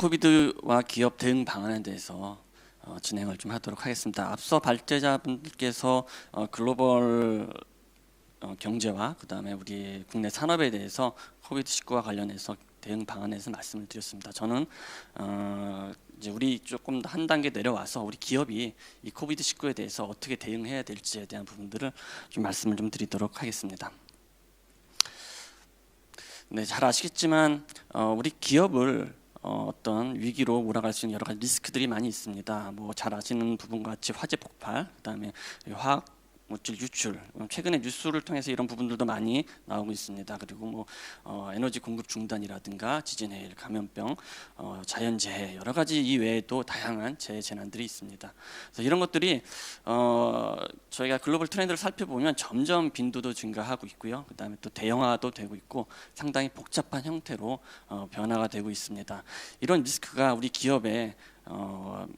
코비드와 기업 대응 방안에 대해서 진행을 좀 하도록 하겠습니다. 앞서 발제자분들께서 글로벌 경제와 그다음에 우리 국내 산업에 대해서 코비드19와 관련해서 대응 방안에 대해서 말씀을 드렸습니다. 저는 이제 우리 조금 더 한 단계 내려와서 우리 기업이 이 코비드19에 대해서 어떻게 대응해야 될지에 대한 부분들을 좀 말씀을 좀 드리도록 하겠습니다. 네, 잘 아시겠지만 우리 기업을 어떤 위기로 몰아갈 수 있는 여러 가지 리스크들이 많이 있습니다. 뭐 잘 아시는 부분 같이 화재 폭발, 그다음에 화학 물질 유출, 최근에 뉴스를 통해서 이런 부분들도 많이 나오고 있습니다. 그리고 뭐 에너지 공급 중단이라든가 지진 해일, 감염병, 자연재해 여러 가지 이 외에도 다양한 재해 재난들이 있습니다. 그래서 이런 것들이 저희가 글로벌 트렌드를 살펴보면 점점 빈도도 증가하고 있고요. 그다음에 또 대형화도 되고 있고 상당히 복잡한 형태로 변화가 되고 있습니다. 이런 리스크가 우리 기업에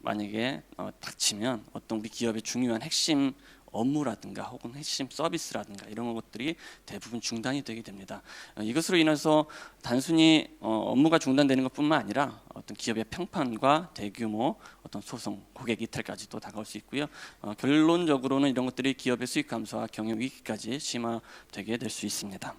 만약에 닥치면 어떤 우리 기업의 중요한 핵심 업무라든가 혹은 핵심 서비스라든가 이런 것들이 대부분 중단이 되게 됩니다. 이것으로 인해서 단순히 업무가 중단되는 것뿐만 아니라 어떤 기업의 평판과 대규모 어떤 소송, 고객 이탈까지도 다가올 수 있고요. 결론적으로는 이런 것들이 기업의 수익 감소와 경영 위기까지 심화되게 될 수 있습니다.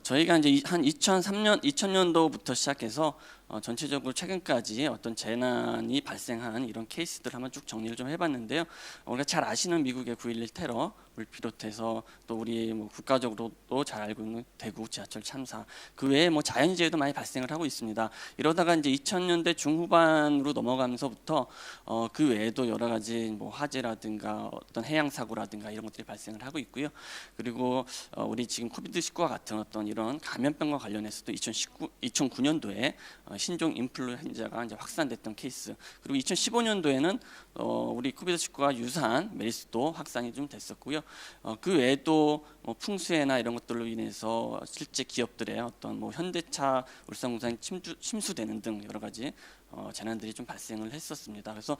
저희가 이제 한 2000년도부터 시작해서 전체적으로 최근까지 어떤 재난이 발생한 이런 케이스들 한번 쭉 정리를 좀 해봤는데요. 우리가 잘 아시는 미국의 9.11 테러를 비롯해서 또 우리 뭐 국가적으로도 잘 알고 있는 대구 지하철 참사, 그 외에 뭐 자연재해도 많이 발생을 하고 있습니다. 이러다가 이제 2000년대 중후반으로 넘어가면서부터 그 외에도 여러 가지 뭐 화재라든가 어떤 해양 사고라든가 이런 것들이 발생을 하고 있고요. 그리고 우리 지금 코비드19와 같은 어떤 이런 감염병과 관련해서도 2009년도에 신종 인플루엔자가 이제 확산됐던 케이스, 그리고 2015년도에는 우리 코비드19와 유사한 메르스도 확산이 좀 됐었고요. 그 외에도 뭐 풍수해나 이런 것들로 인해서 실제 기업들의 어떤 뭐 현대차 울산공장이 침수되는 등 여러 가지 재난들이 좀 발생을 했었습니다. 그래서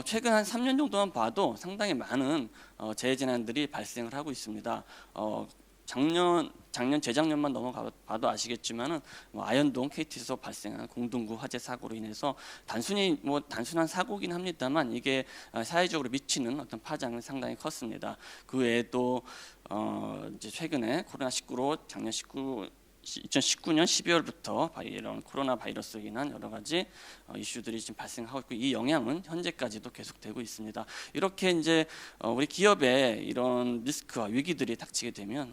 최근 한 3년 정도만 봐도 상당히 많은 재해 재난들이 발생을 하고 있습니다. 작년 재작년만 넘어가 봐도 아시겠지만은 뭐 아현동 KT에서 발생한 공동구 화재 사고로 인해서 단순한 사고긴 합니다만 이게 사회적으로 미치는 어떤 파장은 상당히 컸습니다. 그 외에도 이제 최근에 코로나19로 2019년 12월부터 이런 코로나 바이러스로 인한 여러 가지 이슈들이 지금 발생하고 있고, 이 영향은 현재까지도 계속되고 있습니다. 이렇게 이제 우리 기업에 이런 리스크와 위기들이 닥치게 되면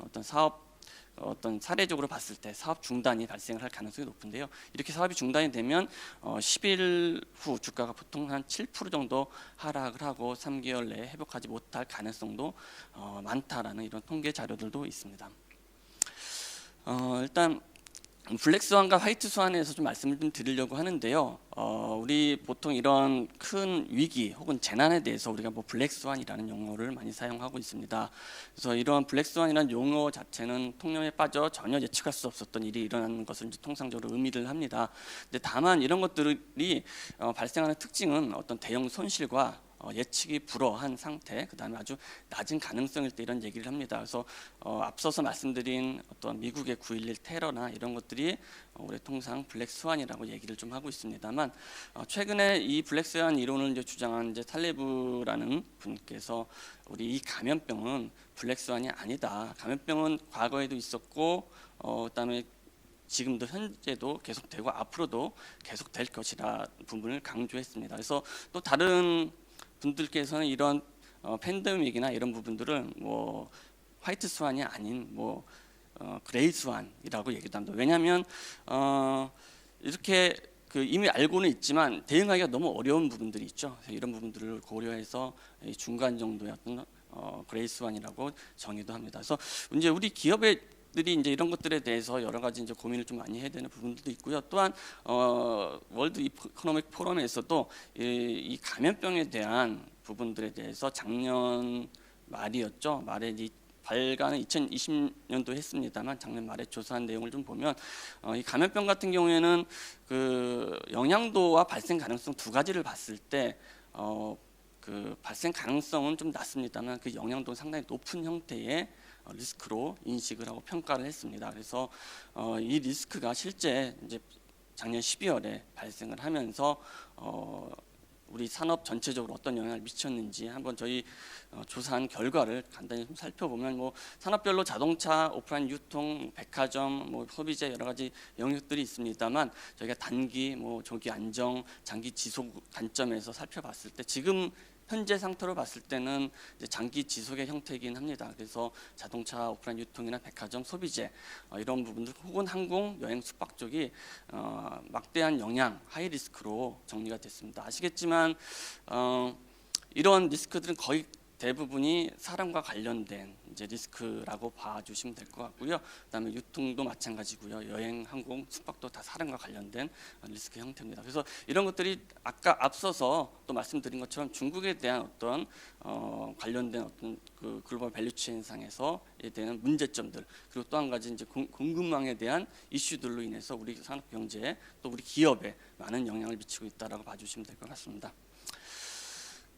어떤 사례적으로 봤을 때 사업 중단이 발생을 할 가능성이 높은데요. 이렇게 사업이 중단이 되면 10일 후 주가가 보통 한 7% 정도 하락을 하고 3개월 내에 회복하지 못할 가능성도 많다라는 이런 통계 자료들도 있습니다. 일단 블랙스완과 화이트스완에 대해서 좀 말씀을 좀 드리려고 하는데요. 우리 보통 이런 큰 위기 혹은 재난에 대해서 우리가 뭐 블랙스완이라는 용어를 많이 사용하고 있습니다. 그래서 이러한 블랙스완이라는 용어 자체는 통념에 빠져 전혀 예측할 수 없었던 일이 일어나는 것을 이제 통상적으로 의미를 합니다. 근데 다만 이런 것들이 발생하는 특징은 어떤 대형 손실과 예측이 불허한 상태, 그 다음에 아주 낮은 가능성일 때 이런 얘기를 합니다. 그래서 앞서서 말씀드린 어떤 미국의 9.11 테러나 이런 것들이 우리 통상 블랙스완이라고 얘기를 좀 하고 있습니다만, 최근에 이 블랙스완 이론을 이제 주장한 이제 탈레브라는 분께서 우리 이 감염병은 블랙스완이 아니다. 감염병은 과거에도 있었고, 그다음에 지금도 현재도 계속되고 앞으로도 계속될 것이라 부분을 강조했습니다. 그래서 또 다른 분들께서는 이런 팬데믹이나 이런 부분들을 뭐 화이트 스완이 아닌 뭐 그레이 스완이라고 얘기도 합니다. 왜냐하면 이렇게 이미 알고는 있지만 대응하기가 너무 어려운 부분들이 있죠. 이런 부분들을 고려해서 중간 정도의 어떤 그레이 스완이라고 정의도 합니다. 그래서 이제 우리 기업들이 이제 이런 것들에 대해서 여러 가지 이제 고민을 좀 많이 해야 되는 부분들도 있고요. 또한 월드 이코노믹 포럼에서도 이 감염병에 대한 부분들에 대해서 작년 말이었죠. 말에 발간은 2020년도 했습니다만 작년 말에 조사한 내용을 좀 보면 이 감염병 같은 경우에는 그 영향도와 발생 가능성 두 가지를 봤을 때 그 발생 가능성은 좀 낮습니다만 그 영향도는 상당히 높은 형태의 리스크로 인식을 하고 평가를 했습니다. 그래서 이 리스크가 실제 이제 작년 12월에 발생을 하면서 우리 산업 전체적으로 어떤 영향을 미쳤는지 한번 저희 조사한 결과를 간단히 좀 살펴보면 뭐 산업별로 자동차, 오프라인 유통, 백화점, 뭐 소비재 여러 가지 영역들이 있습니다만 저희가 단기, 뭐 조기 안정, 장기 지속 관점에서 살펴봤을 때 지금 현재 상태로 봤을 때는 이제 장기 지속의 형태이긴 합니다. 그래서 자동차, 오프라인 유통이나 백화점, 소비재 이런 부분들 혹은 항공, 여행, 숙박 쪽이 막대한 영향, 하이 리스크로 정리가 됐습니다. 아시겠지만 이런 리스크들은 거의 대부분이 사람과 관련된 이제 리스크라고 봐주시면 될 것 같고요. 그다음에 유통도 마찬가지고요. 여행, 항공, 숙박도 다 사람과 관련된 리스크 형태입니다. 그래서 이런 것들이 아까 앞서서 또 말씀드린 것처럼 중국에 대한 어떤 관련된 어떤 그 글로벌 밸류체인상에서에 대한 문제점들 그리고 또 한 가지 이제 공급망에 대한 이슈들로 인해서 우리 산업 경제에 또 우리 기업에 많은 영향을 미치고 있다라고 봐주시면 될 것 같습니다.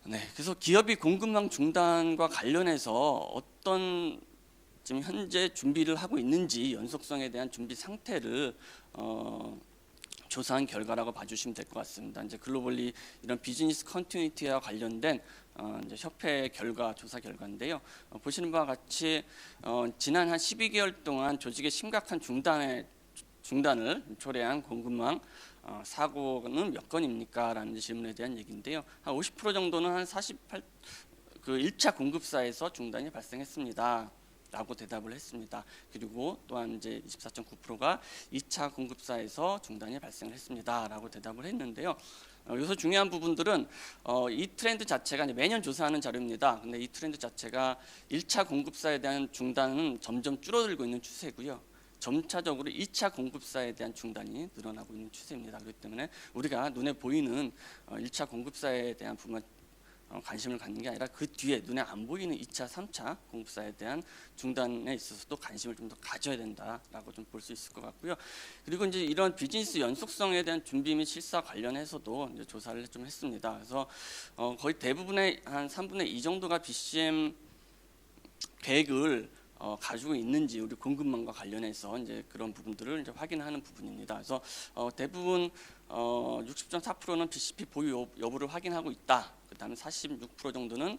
네, 그래서 기업이 공급망 중단과 관련해서 어떤 지금 현재 준비를 하고 있는지 연속성에 대한 준비 상태를 조사한 결과라고 봐주시면 될 것 같습니다. 이제 글로벌리 이런 비즈니스 컨티뉴이티와 관련된 이제 협회 결과 조사 결과인데요. 보시는 바와 같이 지난 한 12개월 동안 조직의 심각한 중단을 초래한 공급망 사고는 몇 건입니까? 라는 질문에 대한 얘기인데요. 한 50% 정도는 한 48, 그 1차 공급사에서 중단이 발생했습니다. 라고 대답을 했습니다. 그리고 또한 이제 24.9%가 2차 공급사에서 중단이 발생을 했습니다. 라고 대답을 했는데요. 여기서 중요한 부분들은 이 트렌드 자체가 이제 매년 조사하는 자료입니다. 근데 이 트렌드 자체가 1차 공급사에 대한 중단은 점점 줄어들고 있는 추세고요. 점차적으로 2차 공급사에 대한 중단이 늘어나고 있는 추세입니다. 그렇기 때문에 우리가 눈에 보이는 1차 공급사에 대한 부분만 관심을 갖는 게 아니라 그 뒤에 눈에 안 보이는 2차, 3차 공급사에 대한 중단에 있어서도 관심을 좀 더 가져야 된다라고 좀 볼 수 있을 것 같고요. 그리고 이제 이런 비즈니스 연속성에 대한 준비 및 실사 관련해서도 이제 조사를 좀 했습니다. 그래서 거의 대부분의 한 3분의 2 정도가 BCM 계획을 가지고 있는지 우리 공급망과 관련해서 이제 그런 부분들을 이제 확인하는 부분입니다. 그래서 대부분 60.4%는 BCP 보유 여부를 확인하고 있다. 그다음에 46% 정도는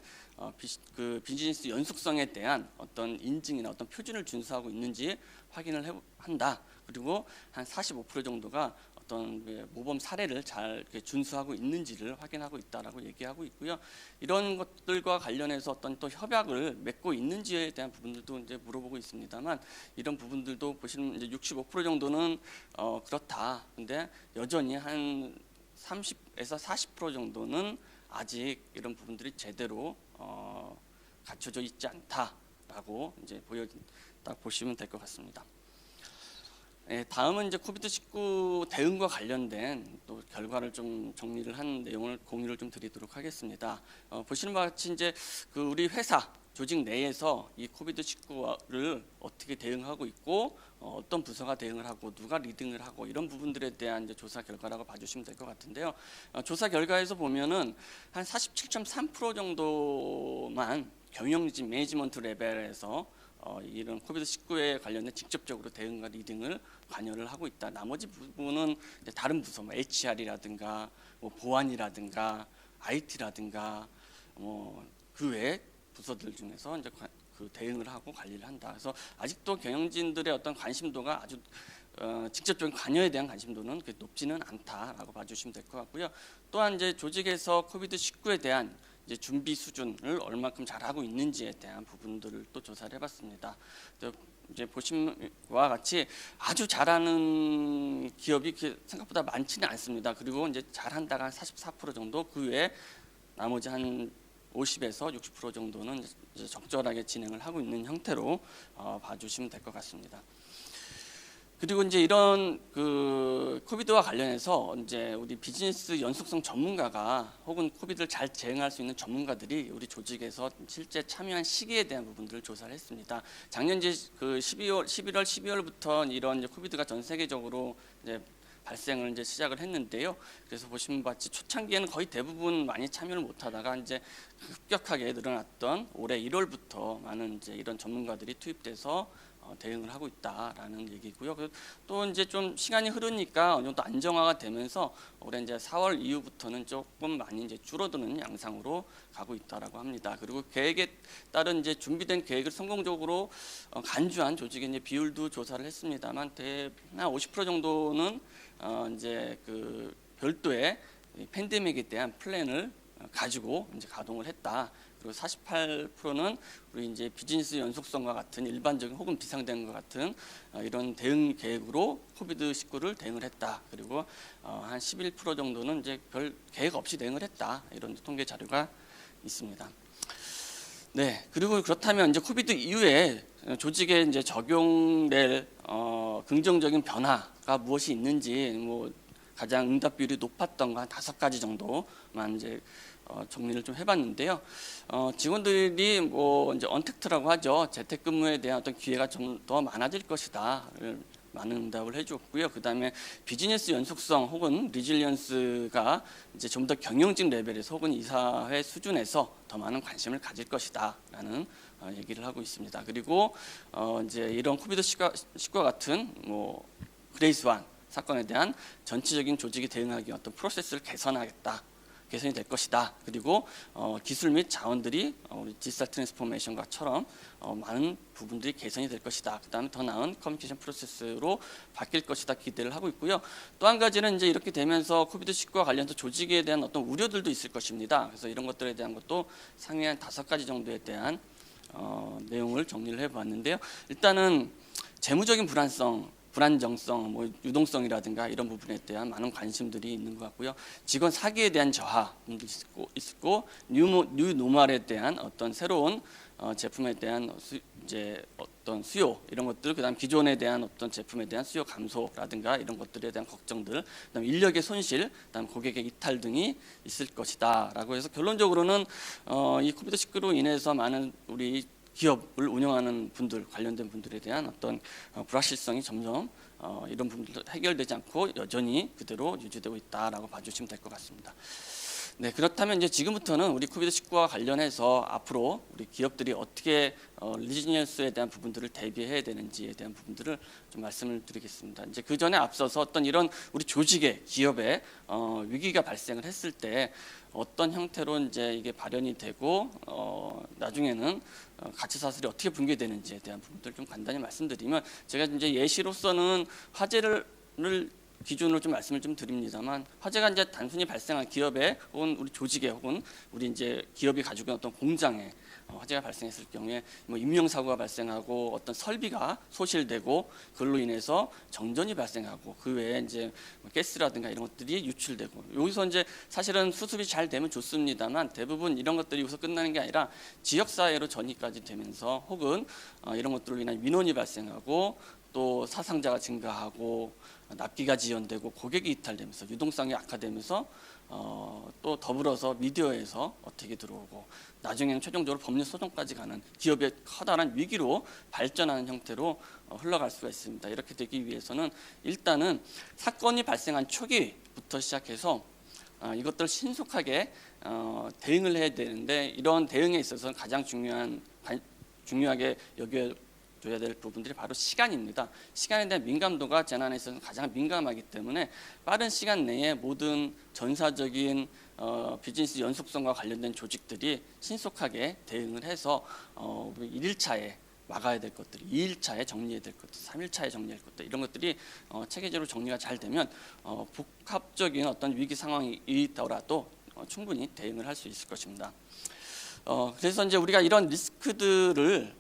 그 비즈니스 연속성에 대한 어떤 인증이나 어떤 표준을 준수하고 있는지 확인을 한다. 그리고 한 45% 정도가 어떤 모범 사례를 잘 준수하고 있는지를 확인하고 있다라고 얘기하고 있고요. 이런 것들과 관련해서 어떤 또 협약을 맺고 있는지에 대한 부분들도 이제 물어보고 있습니다만 이런 부분들도 보시면 이제 65% 정도는 그렇다. 근데 여전히 한 30에서 40% 정도는 아직 이런 부분들이 제대로 갖춰져 있지 않다라고 이제 딱 보시면 될 것 같습니다. 네, 다음은 이제 코비드-19 대응과 관련된 또 결과를 좀 정리를 한 내용을 공유를 좀 드리도록 하겠습니다. 보시는 바와 같이 이제 그 우리 회사 조직 내에서 이 코비드-19를 어떻게 대응하고 있고 어떤 부서가 대응을 하고 누가 리딩을 하고 이런 부분들에 대한 이제 조사 결과라고 봐주시면 될 것 같은데요. 조사 결과에서 보면은 한 47.3% 정도만 경영진 매니지먼트 레벨에서 이런 코비드-19에 관련된 직접적으로 대응과 리딩을 관여를 하고 있다. 나머지 부분은 이제 다른 부서, 뭐 HR이라든가 뭐 보안이라든가 IT라든가 그 외 부서들 중에서 이제 그 대응을 하고 관리를 한다. 그래서 아직도 경영진들의 어떤 관심도가 아주 직접적인 관여에 대한 관심도는 그렇게 높지는 않다라고 봐주시면 될 것 같고요. 또한 이제 조직에서 코비드-19에 대한 이제 준비 수준을 얼마큼 잘하고 있는지에 대한 부분들을 또 조사를 해봤습니다. 이제 보신 바와 같이 아주 잘하는 기업이 생각보다 많지는 않습니다. 그리고 이제 잘한다가 한 44% 정도, 그 외에 나머지 한 50에서 60% 정도는 이제 적절하게 진행을 하고 있는 형태로 봐주시면 될 것 같습니다. 그리고 이제 이런 그 코비드와 관련해서 이제 우리 비즈니스 연속성 전문가가 혹은 코비드를 잘 대응할 수 있는 전문가들이 우리 조직에서 실제 참여한 시기에 대한 부분들을 조사를 했습니다. 작년 이제 그 11월, 12월부터 이런 이제 코비드가 전 세계적으로 이제 발생을 이제 시작을 했는데요. 그래서 보시면 같이 초창기에는 거의 대부분 많이 참여를 못하다가 이제 급격하게 늘어났던 올해 1월부터 많은 이제 이런 전문가들이 투입돼서 대응을 하고 있다라는 얘기고요. 또 이제 좀 시간이 흐르니까 어느 정도 안정화가 되면서 올해 이제 4월 이후부터는 조금 많이 이제 줄어드는 양상으로 가고 있다라고 합니다. 그리고 계획에 따른 이제 준비된 계획을 성공적으로 간주한 조직의 이제 비율도 조사를 했습니다만 한 50% 정도는 이제 그 별도의 팬데믹에 대한 플랜을 가지고 이제 가동을 했다. 그리고 48%는 우리 이제 비즈니스 연속성과 같은 일반적인 혹은 비상된 것 같은 이런 대응 계획으로 코비드-19를 대응을 했다. 그리고 한 11% 정도는 이제 별 계획 없이 대응을 했다. 이런 통계 자료가 있습니다. 네, 그리고 그렇다면 이제 코비드 이후에 조직에 이제 적용될 긍정적인 변화가 무엇이 있는지 뭐 가장 응답 비율이 높았던 거 한 5가지 정도만 이제 정리를 좀 해봤는데요. 직원들이 뭐 이제 언택트라고 하죠. 재택근무에 대한 어떤 기회가 좀 더 많아질 것이다. 많은 응답을 해줬고요. 그 다음에 비즈니스 연속성 혹은 리질리언스가 이제 좀 더 경영직 레벨에서 혹은 이사회 수준에서 더 많은 관심을 가질 것이다라는 얘기를 하고 있습니다. 그리고 이제 이런 코비드-19와 같은 뭐 그레이스 원 사건에 대한 전체적인 조직이 대응하기 위한 어떤 프로세스를 개선이 될 것이다. 그리고 기술 및 자원들이 우리 디지털 트랜스포메이션과처럼 많은 부분들이 개선이 될 것이다. 그다음에 더 나은 커뮤니케이션 프로세스로 바뀔 것이다 기대를 하고 있고요. 또 한 가지는 이제 이렇게 되면서 코비드-19와 관련해서 조직에 대한 어떤 우려들도 있을 것입니다. 그래서 이런 것들에 대한 것도 상위 한 5가지 정도에 대한 내용을 정리를 해봤는데요. 일단은 재무적인 불안정성, 뭐 유동성이라든가 이런 부분에 대한 많은 관심들이 있는 것 같고요. 직원 사기에 대한 저하도 있고 뉴 노멀에 대한 어떤 새로운 제품에 대한 이제 어떤 수요 이런 것들, 그다음 기존에 대한 어떤 제품에 대한 수요 감소라든가 이런 것들에 대한 걱정들, 그다음 인력의 손실, 그다음 고객의 이탈 등이 있을 것이다라고 해서 결론적으로는 이 코비드-19로 인해서 많은 우리 기업을 운영하는 분들, 관련된 분들에 대한 어떤 불확실성이 점점 이런 부분들도 해결되지 않고 여전히 그대로 유지되고 있다라고 봐주시면 될 것 같습니다. 네, 그렇다면 이제 지금부터는 우리 코비드-19와 관련해서 앞으로 우리 기업들이 어떻게 리지니언스에 대한 부분들을 대비해야 되는지에 대한 부분들을 좀 말씀을 드리겠습니다. 이제 그 전에 앞서서 어떤 이런 우리 조직의 기업에 위기가 발생을 했을 때 어떤 형태로 이제 이게 발현이 되고 나중에는 가치 사슬이 어떻게 붕괴되는지에 대한 부분들 좀 간단히 말씀드리면, 제가 이제 예시로서는 화재를 기준으로 좀 말씀을 좀 드립니다만, 화재가 이제 단순히 발생한 기업에 혹은 우리 조직에 혹은 우리 이제 기업이 가지고 있는 어떤 공장에 화재가 발생했을 경우에 뭐 인명사고가 발생하고 어떤 설비가 소실되고 그걸로 인해서 정전이 발생하고 그 외에 이제 가스라든가 이런 것들이 유출되고, 여기서 이제 사실은 수습이 잘 되면 좋습니다만 대부분 이런 것들이 여기서 끝나는 게 아니라 지역사회로 전이까지 되면서 혹은 이런 것들로 인한 민원이 발생하고 또 사상자가 증가하고 납기가 지연되고 고객이 이탈되면서 유동성이 악화되면서 또 더불어서 미디어에서 어떻게 들어오고 나중에는 최종적으로 법률 소송까지 가는 기업의 커다란 위기로 발전하는 형태로 흘러갈 수가 있습니다. 이렇게 되기 위해서는 일단은 사건이 발생한 초기부터 시작해서 이것들 신속하게 대응을 해야 되는데, 이런 대응에 있어서 가장 중요하게 여겨줘야 될 부분들이 바로 시간입니다. 시간에 대한 민감도가 재난에 있어서 가장 민감하기 때문에 빠른 시간 내에 모든 전사적인 비즈니스 연속성과 관련된 조직들이 신속하게 대응을 해서 1일차에 막아야 될 것들이 2일차에 정리해야 될 것들, 3일차에 정리할 것들, 이런 것들이 체계적으로 정리가 잘 되면 복합적인 어떤 위기 상황이 있더라도 충분히 대응을 할 수 있을 것입니다. 그래서 이제 우리가 이런 리스크들을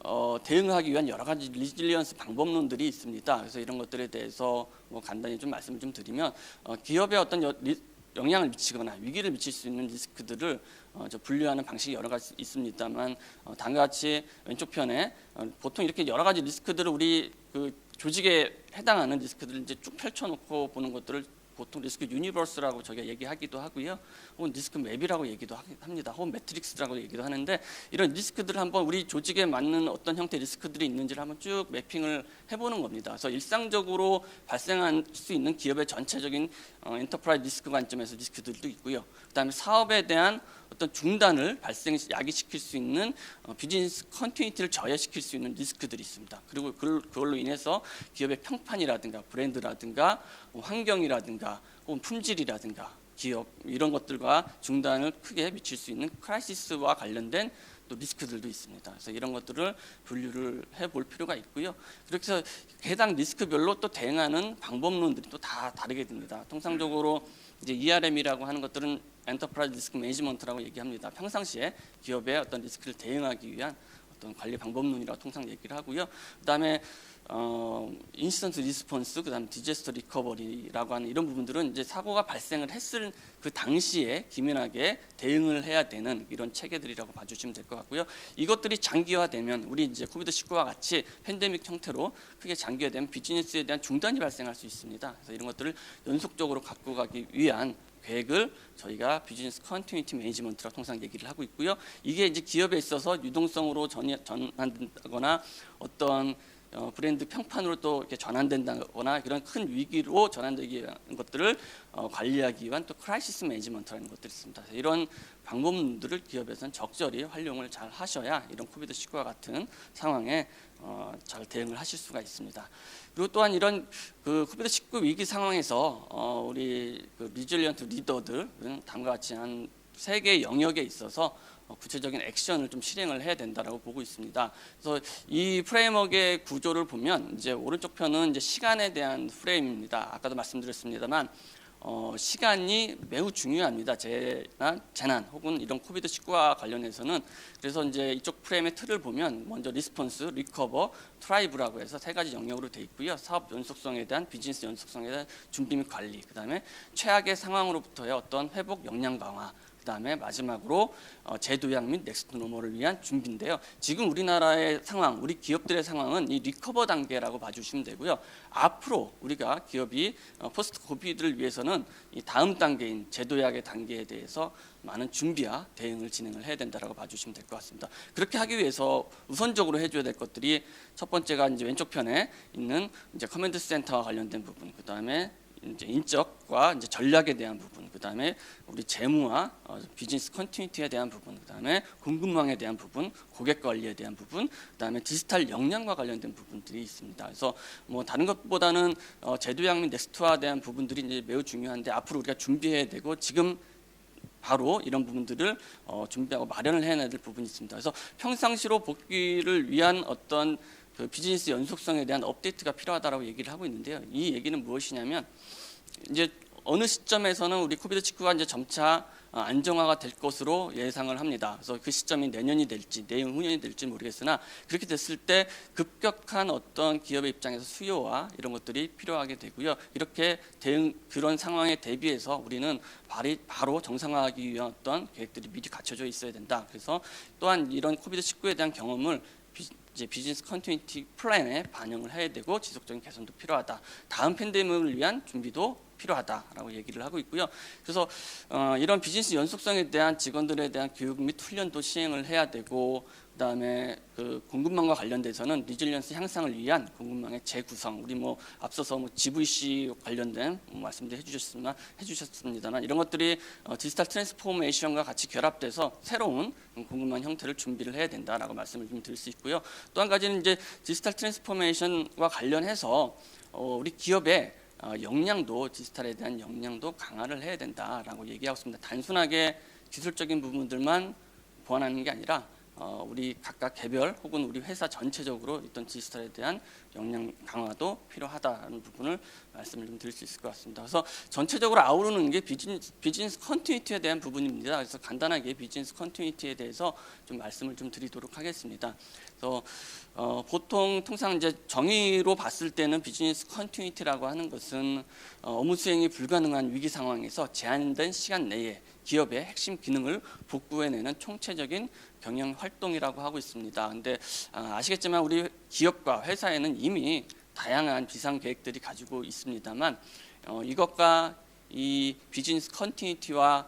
대응하기 위한 여러 가지 리질리언스 방법론들이 있습니다. 그래서 이런 것들에 대해서 뭐 간단히 좀 말씀을 좀 드리면, 기업에 어떤 영향을 미치거나 위기를 미칠 수 있는 리스크들을 분류하는 방식이 여러 가지 있습니다만, 다음과 같이 왼쪽 편에 보통 이렇게 여러 가지 리스크들을 우리 그 조직에 해당하는 리스크들을 이제 쭉 펼쳐놓고 보는 것들을 보통 리스크 유니버스라고 저희가 얘기하기도 하고요, 혹은 리스크 맵이라고 얘기도 합니다. 혹은 매트릭스라고 얘기도 하는데, 이런 리스크들을 한번 우리 조직에 맞는 어떤 형태의 리스크들이 있는지를 한번 쭉 매핑을 해보는 겁니다. 그래서 일상적으로 발생할 수 있는 기업의 전체적인 엔터프라이즈 리스크 관점에서 리스크들도 있고요. 그다음에 사업에 대한 어떤 중단을 야기시킬 수 있는 비즈니스 컨티뉴이티를 저해시킬 수 있는 리스크들이 있습니다. 그리고 그걸로 인해서 기업의 평판이라든가 브랜드라든가 환경이라든가 혹은 품질이라든가 기업 이런 것들과 중단을 크게 미칠 수 있는 크라이시스와 관련된 또 리스크들도 있습니다. 그래서 이런 것들을 분류를 해볼 필요가 있고요. 그렇게 해서 해당 리스크별로 또 대응하는 방법론들이 또 다 다르게 됩니다. 통상적으로 이제 ERM이라고 하는 것들은 엔터프라이즈 리스크 매니지먼트라고 얘기합니다. 평상시에 기업의 어떤 리스크를 대응하기 위한 어떤 관리 방법론이라고 통상 얘기를 하고요. 그다음에 인시던트 리스폰스, 그다음에 디제스터 리커버리라고 하는 이런 부분들은 이제 사고가 발생을 했을 그 당시에 기민하게 대응을 해야 되는 이런 체계들이라고 봐주시면 될 것 같고요. 이것들이 장기화되면 우리 이제 코비드-19와 같이 팬데믹 형태로 크게 장기화되면 비즈니스에 대한 중단이 발생할 수 있습니다. 그래서 이런 것들을 연속적으로 갖고 가기 위한 계획을 저희가 비즈니스 컨티뉴이티 매니지먼트라고 통상 얘기를 하고 있고요. 이게 이제 기업에 있어서 유동성으로 전환된다거나 어떤 브랜드 평판으로 또 이렇게 전환된다거나 이런 큰 위기로 전환되기 위한 것들을 관리하기 위한 또 크라이시스 매니지먼트라는 것들이 있습니다. 이런 방법들을 기업에서는 적절히 활용을 잘 하셔야 이런 코비드-19와 같은 상황에 잘 대응을 하실 수가 있습니다. 그리고 또한 이런 그 코비드-19 위기 상황에서 우리 그 리질리언트 리더들은 다음과 같이 한 3개의 영역에 있어서 구체적인 액션을 좀 실행을 해야 된다라고 보고 있습니다. 그래서 이 프레임워크의 구조를 보면 이제 오른쪽 편은 이제 시간에 대한 프레임입니다. 아까도 말씀드렸습니다만 시간이 매우 중요합니다. 재난 혹은 이런 코비드-19와 관련해서는. 그래서 이제 이쪽 프레임의 틀을 보면 먼저 리스폰스, 리커버, 트라이브라고 해서 3가지 영역으로 되어 있고요. 사업 연속성에 대한, 비즈니스 연속성에 대한 준비 및 관리, 그다음에 최악의 상황으로부터의 어떤 회복 역량 강화, 그다음에 마지막으로 재도약 및 넥스트 노멀을 위한 준비인데요. 지금 우리나라의 상황, 우리 기업들의 상황은 이 리커버 단계라고 봐주시면 되고요. 앞으로 우리가 기업이 포스트 코비드를 위해서는 이 다음 단계인 재도약의 단계에 대해서 많은 준비와 대응을 진행을 해야 된다라고 봐주시면 될 것 같습니다. 그렇게 하기 위해서 우선적으로 해줘야 될 것들이 첫 번째가 이제 왼쪽 편에 있는 이제 커맨드 센터와 관련된 부분, 그다음에 이제 인적과 이제 전략에 대한 부분, 그다음에 우리 재무와 비즈니스 컨티뉴이티에 대한 부분, 그다음에 공급망에 대한 부분, 고객 관리에 대한 부분, 그다음에 디지털 역량과 관련된 부분들이 있습니다. 그래서 뭐 다른 것보다는 제도약 및 넥스트화에 대한 부분들이 이제 매우 중요한데 앞으로 우리가 준비해야 되고 지금 바로 이런 부분들을 준비하고 마련을 해야 될 부분이 있습니다. 그래서 평상시로 복귀를 위한 어떤 그 비즈니스 연속성에 대한 업데이트가 필요하다라고 얘기를 하고 있는데요. 이 얘기는 무엇이냐면 이제 어느 시점에서는 우리 코비드-19가 이제 점차 안정화가 될 것으로 예상을 합니다. 그래서 그 시점이 내년이 될지 내후년이 될지 모르겠으나 그렇게 됐을 때 급격한 어떤 기업의 입장에서 수요와 이런 것들이 필요하게 되고요. 이렇게 그런 상황에 대비해서 우리는 바로 정상화하기 위한 어떤 계획들이 미리 갖춰져 있어야 된다. 그래서 또한 이런 코비드-19에 대한 경험을 이제 비즈니스 컨티뉴이티 플랜에 반영을 해야 되고 지속적인 개선도 필요하다. 다음 팬데믹을 위한 준비도 필요하다라고 얘기를 하고 있고요. 그래서 이런 비즈니스 연속성에 대한 직원들에 대한 교육 및 훈련도 시행을 해야 되고, 그다음에 그 공급망과 관련돼서는 리질리언스 향상을 위한 공급망의 재구성, 우리 뭐 앞서서 뭐 GVC 관련된 말씀도 해주셨습니다만 이런 것들이 디지털 트랜스포메이션과 같이 결합돼서 새로운 공급망 형태를 준비를 해야 된다라고 말씀을 좀 드릴 수 있고요. 또 한 가지는 이제 디지털 트랜스포메이션과 관련해서 우리 기업의 역량도, 디지털에 대한 역량도 강화를 해야 된다라고 얘기하고 있습니다. 단순하게 기술적인 부분들만 보완하는 게 아니라 우리 각각 개별 혹은 우리 회사 전체적으로 어떤 디지털에 대한 역량 강화도 필요하다는 부분을 말씀을 좀 드릴 수 있을 것 같습니다. 그래서 전체적으로 아우르는 게 비즈니스 컨티뉴이티에 대한 부분입니다. 그래서 간단하게 비즈니스 컨티뉴이티에 대해서 좀 말씀을 좀 드리도록 하겠습니다. 그래서 통상 이제 정의로 봤을 때는 비즈니스 컨티뉴이티라고 하는 것은 업무 수행이 불가능한 위기 상황에서 제한된 시간 내에 기업의 핵심 기능을 복구해내는 총체적인 경영 활동이라고 하고 있습니다. 근데 아시겠지만 우리 기업과 회사에는 이미 다양한 비상 계획들이 가지고 있습니다만 이것과 이 비즈니스 컨티뉴이티와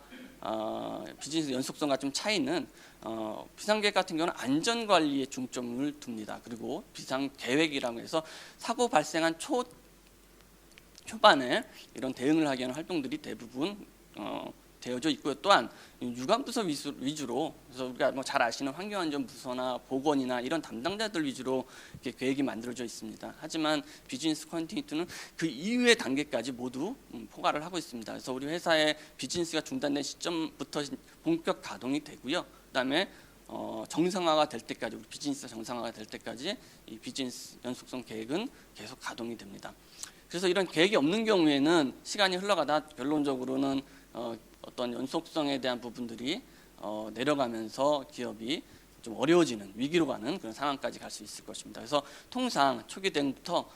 비즈니스 연속성과 좀 차이는 비상 계획 같은 경우는 안전 관리에 중점을 둡니다. 그리고 비상 계획이라고 해서 사고 발생한 초반에 이런 대응을 하기 위한 활동들이 대부분 되어져 있고요. 또한 유관부서 위주로, 그래서 우리가 뭐 잘 아시는 환경안전부서나 보건이나 이런 담당자들 위주로 이렇게 계획이 만들어져 있습니다. 하지만 비즈니스 컨티뉴티는 그 이후의 단계까지 모두 포괄을 하고 있습니다. 그래서 우리 회사의 비즈니스가 중단된 시점부터 본격 가동이 되고요. 그다음에 정상화가 될 때까지, 우리 비즈니스 정상화가 될 때까지 이 비즈니스 연속성 계획은 계속 가동이 됩니다. 그래서 이런 계획이 없는 경우에는 시간이 흘러가다 결론적으로는 어떤 연속성에 대한 부분들이 내려가면서 기업이 좀 어려워지는, 위기로 가는 그런 상황까지 갈 수 있을 것입니다. 그래서 통상 초기 대응부터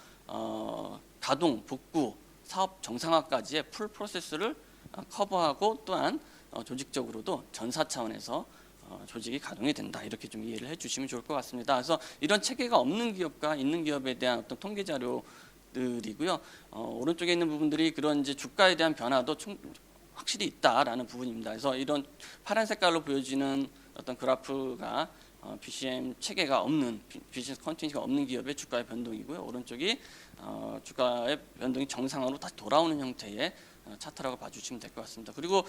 가동, 복구, 사업 정상화까지의 풀 프로세스를 커버하고, 또한 조직적으로도 전사 차원에서 조직이 가동이 된다, 이렇게 좀 이해를 해주시면 좋을 것 같습니다. 그래서 이런 체계가 없는 기업과 있는 기업에 대한 어떤 통계 자료들이고요. 오른쪽에 있는 부분들이 그런 이제 주가에 대한 변화도 확실히 있다라는 부분입니다. 그래서 이런 파란 색깔로 보여지는 어떤 그래프가 BCM 체계가 없는, 비즈니스 컨티뉴티가 없는 기업의 주가의 변동이고요. 오른쪽이 주가의 변동이 정상으로 다시 돌아오는 형태의 차트라고 봐주시면 될 것 같습니다. 그리고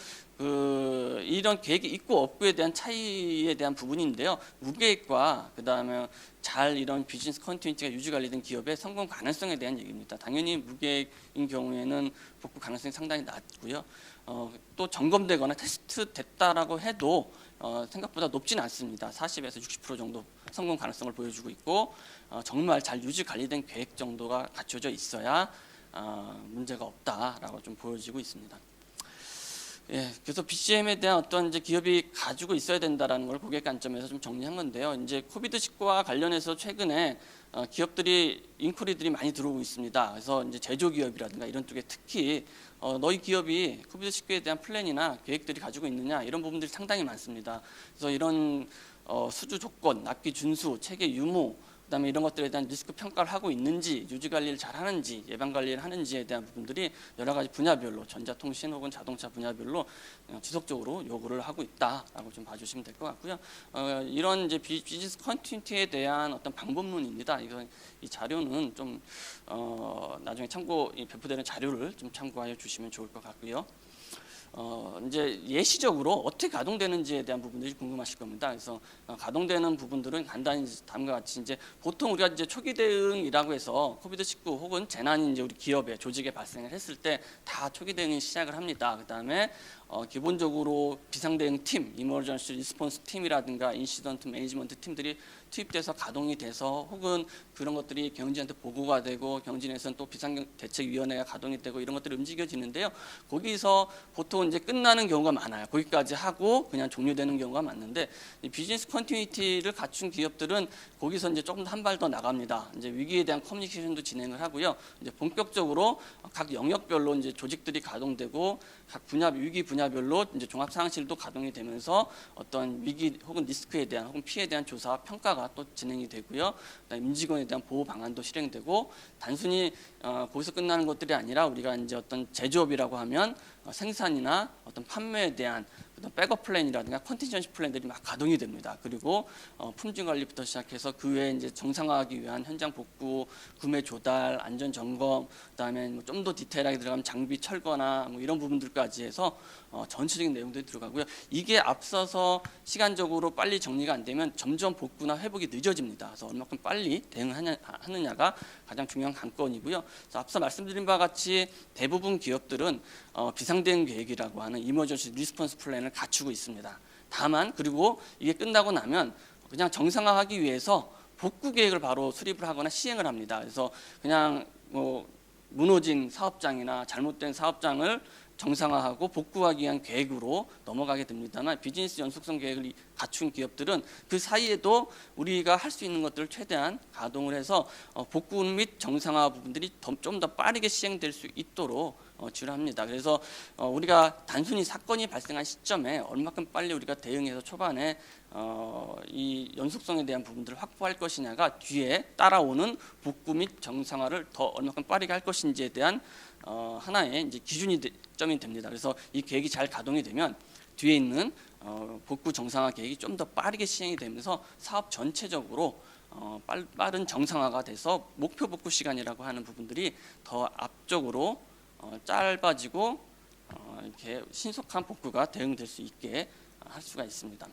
이런 계획이 있고 없고에 대한 차이에 대한 부분인데요. 무계획과 그다음에 잘 이런 비즈니스 컨티뉴티가 유지 관리된 기업의 성공 가능성에 대한 얘기입니다. 당연히 무계획인 경우에는 복구 가능성이 상당히 낮고요. 또 점검되거나 테스트 됐다라고 해도 생각보다 높지는 않습니다. 40에서 60% 정도 성공 가능성을 보여주고 있고, 정말 잘 유지 관리된 계획 정도가 갖춰져 있어야 문제가 없다라고 좀 보여지고 있습니다. 예, 그래서 BCM에 대한 어떤 이제 기업이 가지고 있어야 된다라는 걸 고객 관점에서 좀 정리한 건데요. 이제 코비드19와 관련해서 최근에 기업들이 인quiry들이 많이 들어오고 있습니다. 그래서 이제 제조기업이라든가 이런 쪽에 특히 너희 기업이 코비드19에 대한 플랜이나 계획들이 가지고 있느냐, 이런 부분들이 상당히 많습니다. 그래서 이런 수주 조건, 납기 준수, 체계 유무, 그다음에 이런 것들에 대한 리스크 평가를 하고 있는지, 유지 관리를 잘 하는지, 예방 관리를 하는지에 대한 부분들이 여러 가지 분야별로, 전자통신 혹은 자동차 분야별로 지속적으로 요구를 하고 있다라고 좀 봐주시면 될 것 같고요. 이런 이제 비즈니스 컨티뉴티에 대한 어떤 방법론입니다. 이 자료는 좀 나중에 배포되는 자료를 좀 참고하여 주시면 좋을 것 같고요. 이제 예시적으로 어떻게 가동되는지에 대한 부분들이 궁금하실 겁니다. 그래서 가동되는 부분들은 간단히 다음과 같이, 이제 보통 우리가 이제 초기 대응이라고 해서 코비드19 혹은 재난이 이제 우리 기업에, 조직에 발생을 했을 때 다 초기 대응이 시작을 합니다. 그다음에 기본적으로 비상대응 팀, 이머전시 리스폰스 팀이라든가 인시던트 매니지먼트 팀들이 투입돼서 가동이 돼서, 혹은 그런 것들이 경진한테 보고가 되고, 경진에서는 또 비상대책위원회가 가동이 되고, 이런 것들이 움직여지는데요. 거기서 보통 이제 끝나는 경우가 많아요. 거기까지 하고 그냥 종료되는 경우가 많은데, 이 비즈니스 컨티뉴티를 갖춘 기업들은 거기서 이제 조금 더 한 발 더 나갑니다. 이제 위기에 대한 커뮤니케이션도 진행을 하고요. 이제 본격적으로 각 영역별로 이제 조직들이 가동되고, 각 위기 분야별로 이제 종합상황실도 가동이 되면서 어떤 위기 혹은 리스크에 대한 혹은 피해에 대한 조사와 평가가 또 진행이 되고요. 그다음에 임직원에 대한 보호 방안도 실행되고, 단순히 거기서 끝나는 것들이 아니라 우리가 이제 어떤 제조업이라고 하면 생산이나 어떤 판매에 대한 백업 플랜이라든가 컨티전시 플랜들이 막 가동이 됩니다. 그리고 품질 관리부터 시작해서 그 외에 이제 정상화하기 위한 현장 복구, 구매 조달, 안전 점검, 그다음에 좀 더 디테일하게 들어가면 장비 철거나 뭐 이런 부분들까지 해서 전체적인 내용들이 들어가고요. 이게 앞서서 시간적으로 빨리 정리가 안 되면 점점 복구나 회복이 늦어집니다. 그래서 얼마큼 빨리 대응하느냐가 가장 중요한 관건이고요. 그래서 앞서 말씀드린 바와 같이 대부분 기업들은 비상대응 계획이라고 하는 이머전시 리스폰스 플랜을 갖추고 있습니다. 다만 그리고 이게 끝나고 나면 그냥 정상화하기 위해서 복구 계획을 바로 수립을 하거나 시행을 합니다. 그래서 그냥 무너진 사업장이나 잘못된 사업장을 정상화하고 복구하기 위한 계획으로 넘어가게 됩니다만, 비즈니스 연속성 계획을 갖춘 기업들은 그 사이에도 우리가 할 수 있는 것들을 최대한 가동을 해서 복구 및 정상화 부분들이 좀 더 빠르게 시행될 수 있도록 지원합니다. 그래서 우리가 단순히 사건이 발생한 시점에 얼마큼 빨리 우리가 대응해서 초반에 이 연속성에 대한 부분들을 확보할 것이냐가 뒤에 따라오는 복구 및 정상화를 더 얼마큼 빠르게 할 것인지에 대한 하나의 이제 기준점이 됩니다. 그래서 이 계획이 잘 가동이 되면 뒤에 있는 복구 정상화 계획이 좀 더 빠르게 시행이 되면서 사업 전체적으로 빠른 정상화가 돼서 목표 복구 시간이라고 하는 부분들이 더 앞쪽으로 짧아지고 이렇게 신속한 복구가 대응될 수 있게 할 수가 있습니다.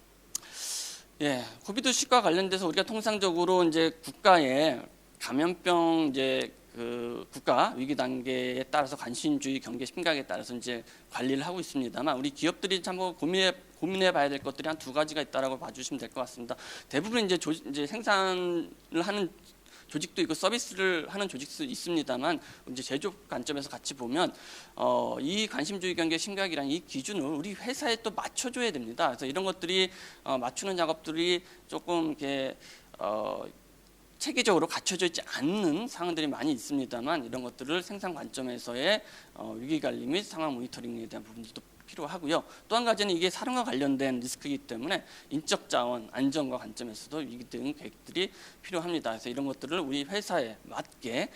예, 코비드19과 관련돼서 우리가 통상적으로 이제 국가의 감염병 이제 그 국가 위기 단계에 따라서 관심주의 경계 심각에 따라서 이제 관리를 하고 있습니다만 우리 기업들이 참 고민해 봐야 될 것들이 한 두 가지가 있다라고 봐주시면 될 것 같습니다. 대부분 이제 생산을 하는 조직도 있고 서비스를 하는 조직도 있습니다만 이제 제조업 관점에서 같이 보면 이 관심주의 경계 심각이라는 이 기준을 우리 회사에 또 맞춰줘야 됩니다. 그래서 이런 것들이 맞추는 작업들이 조금 이렇게 체계적으로 갖춰져 있지 않는 상황들이 많이 있습니다만 이런 것들을 생산 관점에서의 위기관리 및 상황 모니터링에 대한 부분들도 필요하고요. 또 한 가지는 이게 사람과 관련된 리스크이기 때문에 인적 자원 안전과 관점에서도 위기 대응 계획들이 필요합니다. 그래서 이런 것들을 우리 회사에 맞게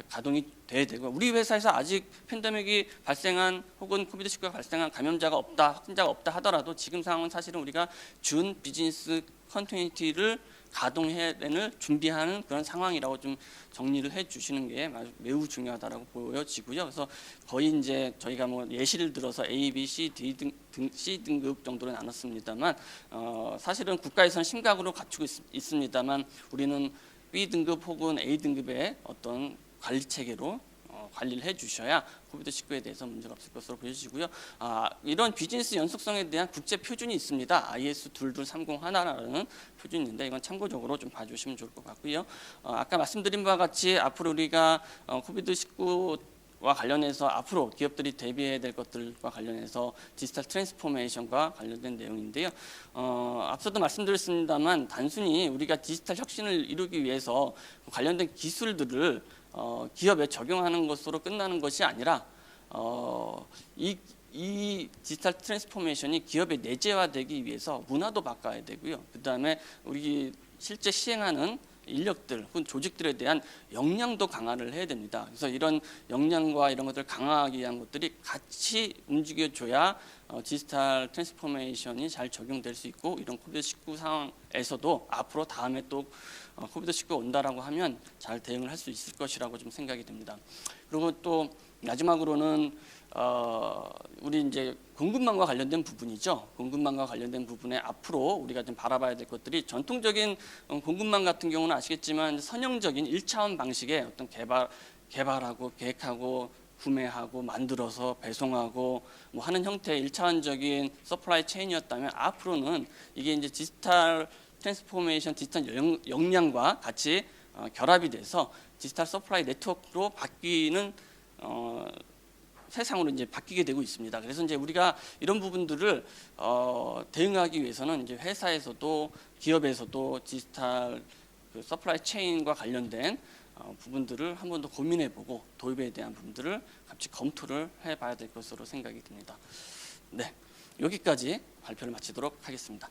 가동이 돼야 되고 우리 회사에서 아직 팬데믹이 발생한 혹은 코비드19가 발생한 감염자가 없다, 확진자가 없다 하더라도 지금 상황은 사실은 우리가 준 비즈니스 컨티뉴티를 가동해야 되는 준비하는 그런 상황이라고 좀 정리를 해주시는 게 매우 중요하다라고 보여지고요. 그래서 거의 이제 저희가 뭐 예시를 들어서 A, B, C, D C 등급 정도로 나눴습니다만 사실은 국가에서는 심각으로 갖추고 있습니다만 우리는 B 등급 혹은 A 등급의 어떤 관리 체계로 관리를 해주셔야 코비드19에 대해서 문제가 없을 것으로 보여지고요. 이런 비즈니스 연속성에 대한 국제 표준이 있습니다. IS 22301라는 표준이 있는데 이건 참고적으로 좀 봐주시면 좋을 것 같고요. 아까 말씀드린 바와 같이 앞으로 우리가 코비드19와 관련해서 앞으로 기업들이 대비해야 될 것들과 관련해서 디지털 트랜스포메이션과 관련된 내용인데요. 앞서도 말씀드렸습니다만 단순히 우리가 디지털 혁신을 이루기 위해서 관련된 기술들을 기업에 적용하는 것으로 끝나는 것이 아니라 이 디지털 트랜스포메이션이 기업에 내재화되기 위해서 문화도 바꿔야 되고요. 그다음에 우리 실제 시행하는 인력들 혹은 조직들에 대한 역량도 강화를 해야 됩니다. 그래서 이런 역량과 이런 것들을 강화하기 위한 것들이 같이 움직여줘야 디지털 트랜스포메이션이 잘 적용될 수 있고 이런 코비드19 상황에서도 앞으로 다음에 또 코비드19 온다라고 하면 잘 대응을 할 수 있을 것이라고 좀 생각이 듭니다. 그리고 또 마지막으로는 우리 이제 공급망과 관련된 부분이죠. 공급망과 관련된 부분에 앞으로 우리가 좀 바라봐야 될 것들이 전통적인 공급망 같은 경우는 아시겠지만 선형적인 1차원 방식의 어떤 개발하고 계획하고 구매하고 만들어서 배송하고 뭐 하는 형태의 1차원적인 서플라이 체인이었다면 앞으로는 이게 이제 디지털 트랜스포메이션, 디지털 역량과 같이 결합이 돼서 디지털 서플라이 네트워크로 바뀌는 세상으로 이제 바뀌게 되고 있습니다. 그래서 이제 우리가 이런 부분들을 대응하기 위해서는 이제 회사에서도 기업에서도 디지털 그 서플라이 체인과 관련된 부분들을 한 번 더 고민해보고 도입에 대한 부분들을 같이 검토를 해봐야 될 것으로 생각이 듭니다. 네, 여기까지 발표를 마치도록 하겠습니다.